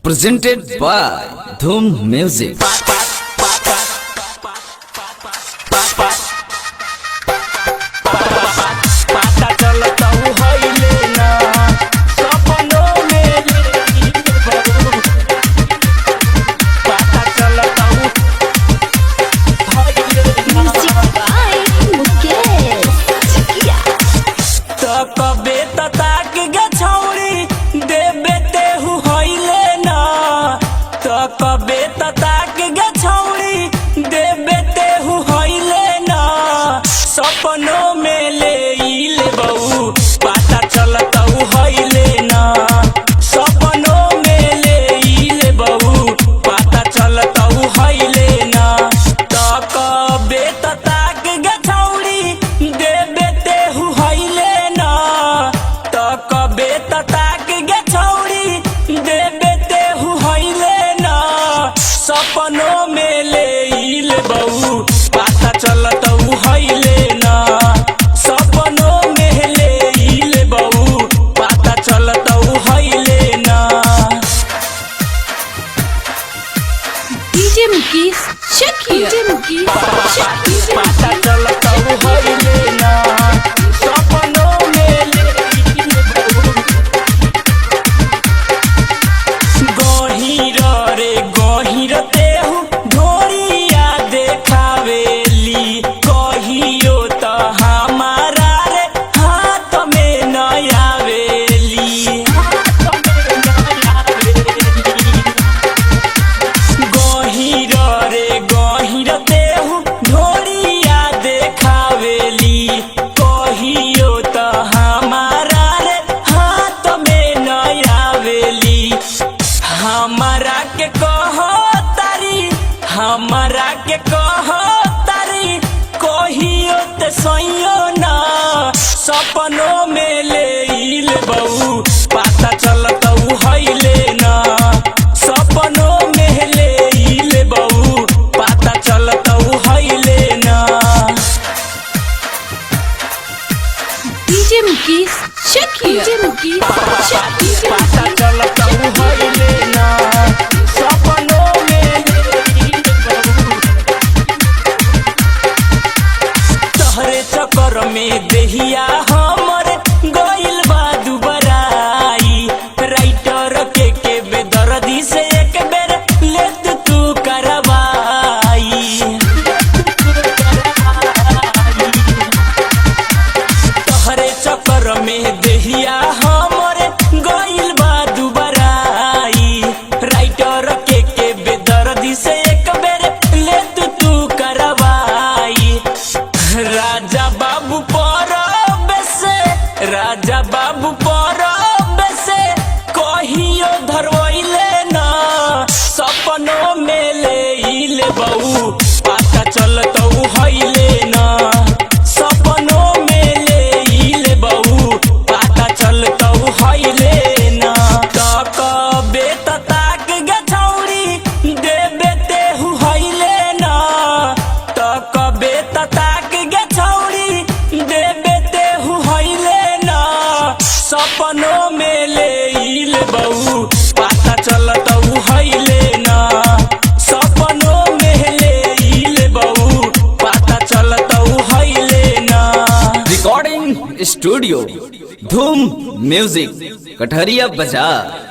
presented by Dhoom Music. कबे तताक गे छौड़ी देबे तेहू हईले ना सपनों में ले इले बहू पता चलतऊ हईले ना सपनों में ले इले बहू पता चलतऊ हईले ना तो कबे तताक गे छौड़ी देबे तेहू हईले ना तो कबे तताक गे छौड़ी देबे तेहू हईले सपनों में ले इले बहू पता चलतऊ हईले ना सपनों में ले इले बहू पता चलतऊ हईले ना। डीजे मुकेश चकिया पता चलतऊ हईले ना सपनों में ले इले बहू गहीर रे गहीर तेहू ढोरिया देखावेली कहियो त हमारा रे हाथ में न आवेली गहीर रे गहीर तेहू ढोरिया देखावेली कहियो त हमारा रे हाथ में न आवेली हमारा के कहो तारी कहियो ते सइयो ना सपनों में ले इले बहू पता चलतऊ हईले ना सपनों में ले इले बहू पता चलतऊ हईले ना। डीजे मुकेश चकिया पता चलतऊ हईले ना सपनों में ले इले बहू तहरे चक्कर में देहिया हमर गइल बा दुबराई राइटर के बेदर्दी से एक बेर लेत तू करवाई तहरे चक्कर में देहिया हमर गइल बा दुबराई राइटर के बेदर्दी से एक बेर लेत तू करवाई राजा बाबू पर से कहियो धरवैले ना सपनों में ले इले बहू पता चलतऊ हईले ना सपनों में ले इले बहू पता चलतऊ हईले ना तो कबे तताक गे छौड़ी देबे तेहू हईले ना तो कबे तताक गे छौड़ी देबे तेहू हईले ना सपनों में ले इले बहू पता चलतऊ हईले ना सपनों में ले इले बहू पता चलतऊ हईले ना। Recording Studio Dhoom Music, Kataria Bazaar।